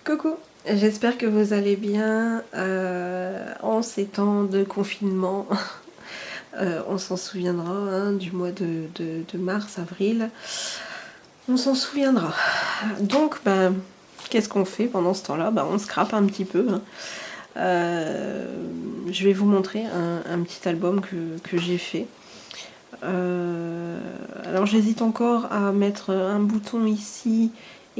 Coucou, j'espère que vous allez bien en ces temps de confinement. On s'en souviendra hein, du mois de mars, avril. On s'en souviendra. Donc, qu'est-ce qu'on fait pendant ce temps-là? On scrape un petit peu. Hein. Je vais vous montrer un petit album que j'ai fait. Alors j'hésite encore à mettre un bouton ici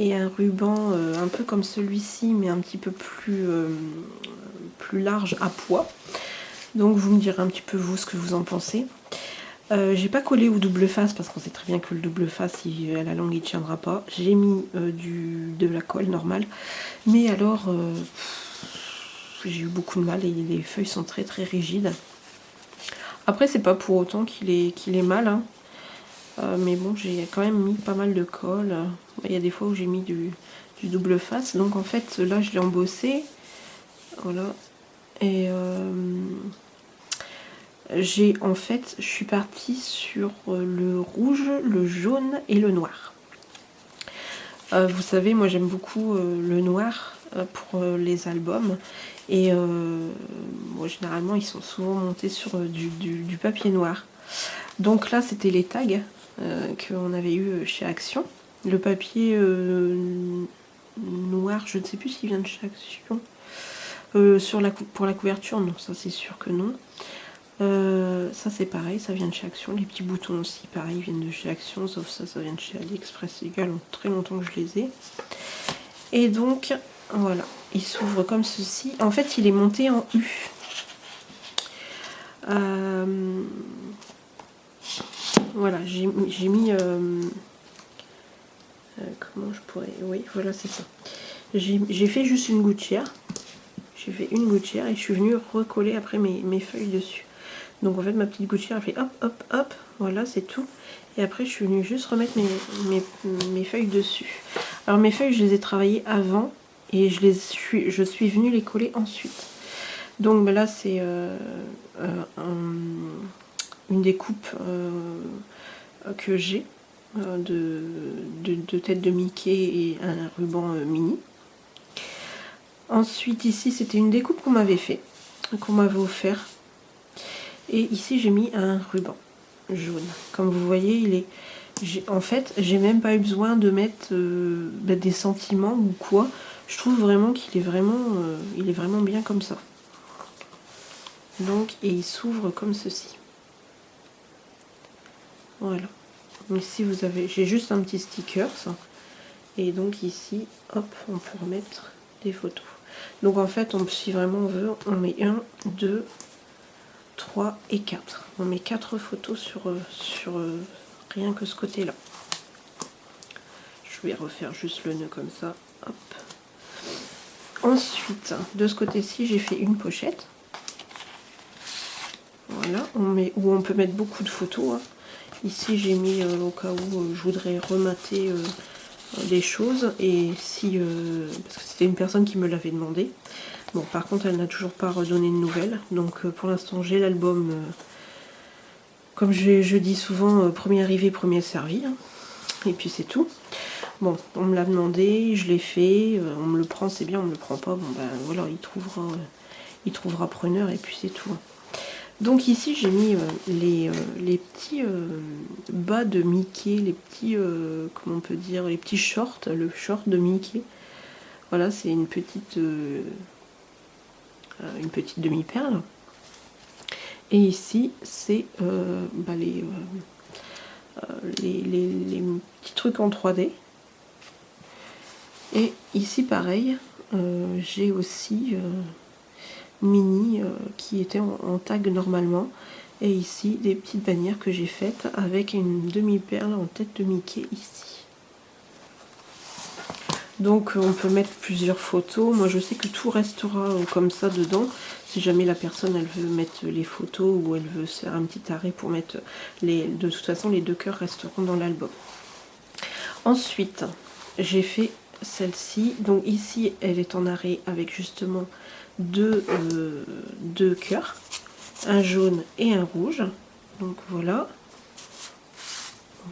et un ruban un peu comme celui-ci mais un petit peu plus large à poids. Donc vous me direz un petit peu vous ce que vous en pensez. J'ai pas collé au double face parce qu'on sait très bien que le double face à la longue il tiendra pas. J'ai mis de la colle normale mais alors j'ai eu beaucoup de mal et les feuilles sont très très rigides. Après c'est pas pour autant qu'il est mal hein. Mais bon, j'ai quand même mis pas mal de colle. Il y a des fois où j'ai mis du double face. Donc en fait, là, je l'ai embossé. Voilà. Et je suis partie sur le rouge, le jaune et le noir. Vous savez, moi j'aime beaucoup le noir pour les albums. Et moi, généralement, ils sont souvent montés sur du papier noir. Donc là, c'était les tags qu'on avait eu chez Action. Le papier noir, je ne sais plus s'il vient de chez Action. Pour la couverture, non, ça c'est sûr que non. Ça c'est pareil, ça vient de chez Action. Les petits boutons aussi, pareil, viennent de chez Action, sauf ça vient de chez AliExpress. Les gars, très longtemps que je les ai. Et donc, voilà, il s'ouvre comme ceci. En fait, il est monté en U. Voilà, j'ai mis... comment je pourrais... Oui, voilà, c'est ça. J'ai fait juste une gouttière. J'ai fait une gouttière et je suis venue recoller après mes feuilles dessus. Donc en fait, ma petite gouttière a fait hop, hop, hop. Voilà, c'est tout. Et après, je suis venue juste remettre mes feuilles dessus. Alors mes feuilles, je les ai travaillées avant et je suis venue les coller ensuite. Donc là, c'est une découpe que j'ai de tête de Mickey et un ruban mini. Ensuite ici c'était une découpe qu'on m'avait fait, qu'on m'avait offert. Et ici j'ai mis un ruban jaune. Comme vous voyez, en fait j'ai même pas eu besoin de mettre des sentiments ou quoi. Je trouve vraiment qu'il est vraiment bien comme ça. Donc et il s'ouvre comme ceci. Voilà. Ici vous avez, j'ai juste un petit sticker ça. Et donc ici, hop, on peut remettre des photos. Donc en fait, si vraiment on veut, on met 1, 2, 3 et 4. On met 4 photos sur rien que ce côté-là. Je vais refaire juste le nœud comme ça. Hop. Ensuite, de ce côté-ci, j'ai fait une pochette. Voilà, où on peut mettre beaucoup de photos. Hein. Ici, j'ai mis au cas où je voudrais remater des choses. Et si parce que c'était une personne qui me l'avait demandé. Bon, par contre, elle n'a toujours pas redonné de nouvelles. Donc, pour l'instant, j'ai l'album. Comme je dis souvent, premier arrivé, premier servi. Hein. Et puis, c'est tout. Bon, on me l'a demandé, je l'ai fait. On me le prend, c'est bien. On me le prend pas. Bon, ben voilà, il trouvera preneur. Et puis, c'est tout. Donc, ici, j'ai mis les petits bas de Mickey. Les petits, comment on peut dire, les petits shorts. Le short de Mickey. Voilà, c'est une petite demi-perle. Et ici, c'est les petits trucs en 3D. Et ici, pareil, j'ai aussi mini qui était en tag normalement. Et ici, des petites bannières que j'ai faites avec une demi-perle en tête de Mickey ici. Donc on peut mettre plusieurs photos. Moi je sais que tout restera comme ça dedans. Si jamais la personne elle veut mettre les photos ou elle veut se faire un petit arrêt pour mettre de toute façon les deux cœurs resteront dans l'album. Ensuite j'ai fait celle-ci. Donc ici elle est en arrêt avec justement deux cœurs. Un jaune et un rouge. Donc voilà.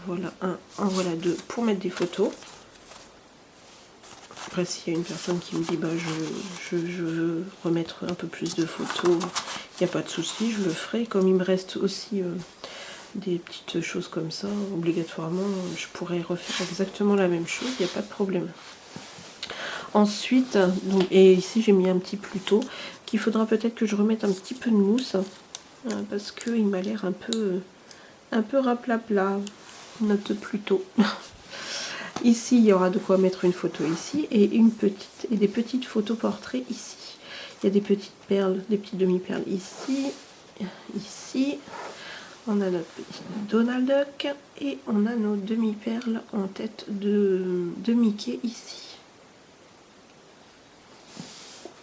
Voilà un, en voilà deux pour mettre des photos. après, s'il y a une personne qui me dit bah je veux remettre un peu plus de photos, il n'y a pas de souci, je le ferai. Comme il me reste aussi des petites choses comme ça, obligatoirement, je pourrais refaire exactement la même chose, il n'y a pas de problème. Ensuite, donc, et ici j'ai mis un petit Pluto, qu'il faudra peut-être que je remette un petit peu de mousse, parce qu'il m'a l'air un peu raplapla, notre Pluto. Ici, il y aura de quoi mettre une photo ici, et des petites photos portraits ici. Il y a des petites perles, des petites demi-perles ici, ici. On a notre petit Donald Duck, et on a nos demi-perles en tête de Mickey ici.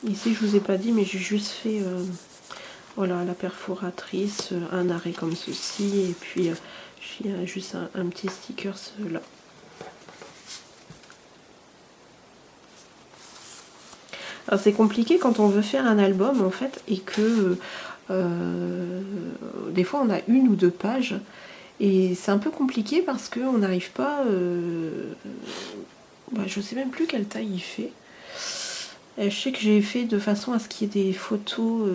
Ici, je vous ai pas dit, mais j'ai juste fait voilà, la perforatrice, un arrêt comme ceci, et puis j'ai juste un petit sticker là. Alors c'est compliqué quand on veut faire un album en fait, et que des fois on a 1 ou 2 pages, et c'est un peu compliqué parce qu'on n'arrive pas, je sais même plus quelle taille il fait. Je sais que j'ai fait de façon à ce qu'il y ait des photos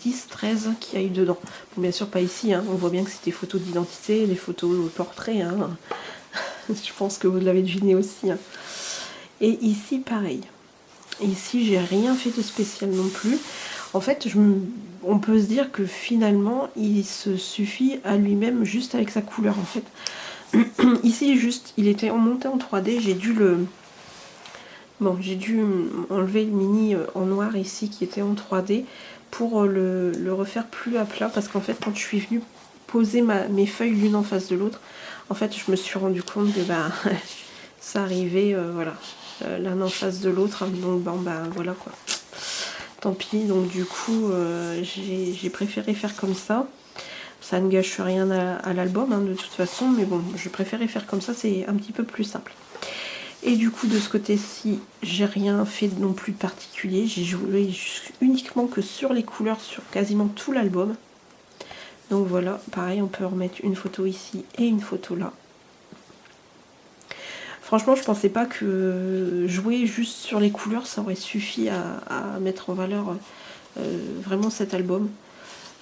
10-13 qui aillent dedans. Bon, bien sûr pas ici, hein. On voit bien que c'est des photos d'identité, des photos portraits. Hein. Je pense que vous l'avez deviné aussi. Hein. Et ici pareil. Ici j'ai rien fait de spécial non plus. En fait, on peut se dire que finalement il se suffit à lui-même juste avec sa couleur en fait. Ici juste, il était monté en 3D, j'ai dû enlever le mini en noir ici qui était en 3D pour le refaire plus à plat, parce qu'en fait quand je suis venue poser mes feuilles l'une en face de l'autre, en fait je me suis rendu compte que ça arrivait voilà, l'un en face de l'autre, donc voilà quoi, tant pis. Donc du coup j'ai préféré faire comme ça. Ça ne gâche rien à l'album hein, de toute façon, mais bon, je préférais faire comme ça, c'est un petit peu plus simple. Et du coup de ce côté-ci, j'ai rien fait non plus de particulier. J'ai joué uniquement que sur les couleurs sur quasiment tout l'album. Donc voilà, pareil, on peut remettre une photo ici et une photo là. Franchement, je pensais pas que jouer juste sur les couleurs, ça aurait suffi à mettre en valeur vraiment cet album.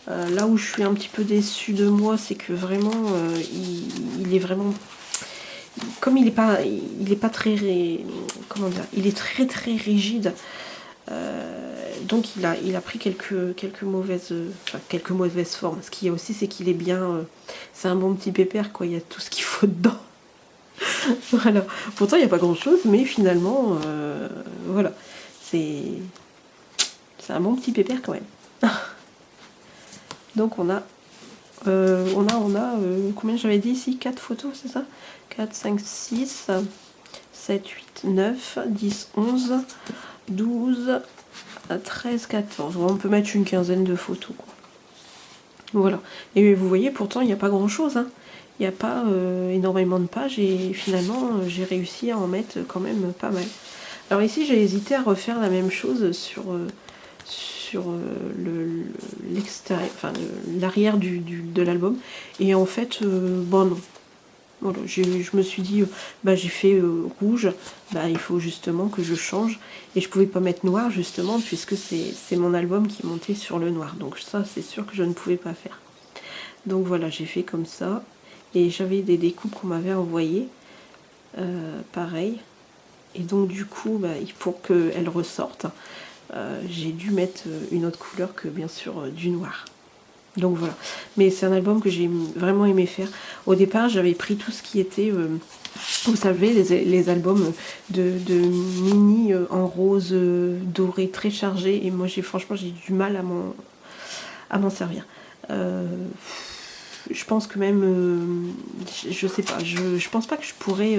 Là où je suis un petit peu déçue de moi, c'est que vraiment, il est vraiment... Comme il est pas très, comment dire, il est très rigide, donc il a pris quelques mauvaises formes. Ce qu'il y a aussi, c'est qu'il est bien, c'est un bon petit pépère quoi. Il y a tout ce qu'il faut dedans. Voilà. Pourtant il n'y a pas grand chose, mais finalement, voilà, c'est un bon petit pépère quand même. Donc on a combien j'avais dit ici, 4 photos, c'est ça? 4, 5, 6, 7, 8, 9, 10, 11, 12, 13, 14. On peut mettre une quinzaine de photos, quoi. Voilà. Et vous voyez, pourtant, il n'y a pas grand-chose. Hein. Il n'y a pas énormément de pages, et finalement, j'ai réussi à en mettre quand même pas mal. Alors ici, j'ai hésité à refaire la même chose sur l'extérieur, enfin l'arrière de l'album, et en fait bon non, voilà, je me suis dit j'ai fait rouge, il faut justement que je change, et je pouvais pas mettre noir justement puisque c'est mon album qui est monté sur le noir, donc ça c'est sûr que je ne pouvais pas faire. Donc voilà, j'ai fait comme ça, et j'avais des découpes qu'on m'avait envoyées pareil, et donc du coup pour qu'elles ressortent, j'ai dû mettre une autre couleur que bien sûr du noir. Donc voilà. Mais c'est un album que j'ai vraiment aimé faire. Au départ, j'avais pris tout ce qui était, vous savez, les albums de mini en rose doré très chargé. Et moi, franchement, j'ai du mal à m'en servir. Je pense que même, je sais pas, je pense pas que je pourrais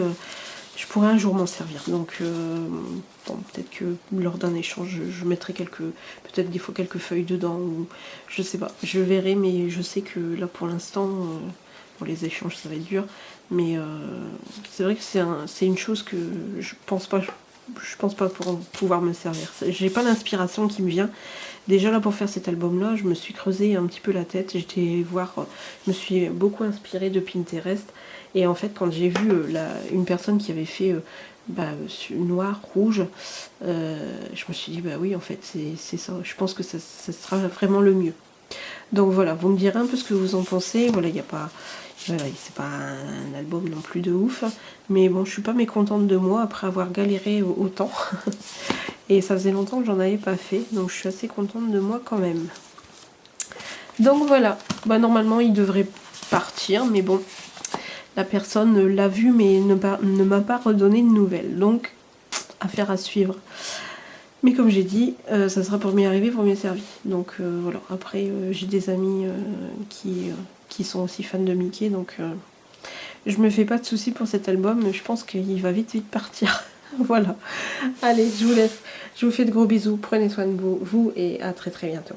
un jour m'en servir. Donc bon, peut-être que lors d'un échange je mettrai peut-être des fois quelques feuilles dedans, ou je sais pas, je verrai. Mais je sais que là pour l'instant pour les échanges ça va être dur, mais c'est vrai que c'est une chose que je pense pas pour pouvoir me servir. J'ai pas l'inspiration qui me vient. Déjà là pour faire cet album là, je me suis creusé un petit peu la tête, je me suis beaucoup inspirée de Pinterest. Et en fait, quand j'ai vu une personne qui avait fait noir, rouge. Je me suis dit bah oui en fait c'est ça, je pense que ça sera vraiment le mieux. Donc voilà, vous me direz un peu ce que vous en pensez. Voilà, il n'y a pas, voilà, c'est pas un album non plus de ouf, mais bon, je suis pas mécontente de moi après avoir galéré autant. Et ça faisait longtemps que j'en avais pas fait, donc je suis assez contente de moi quand même. Donc voilà, bah normalement il devrait partir, mais bon, la personne l'a vu mais ne m'a pas redonné de nouvelles, donc affaire à suivre. Mais comme j'ai dit, ça sera pour m'y arriver, pour m'y servir. Donc voilà, après j'ai des amis qui sont aussi fans de Mickey, donc je me fais pas de soucis pour cet album, mais je pense qu'il va vite partir. Voilà. Allez, je vous laisse. Je vous fais de gros bisous, prenez soin de vous et à très bientôt.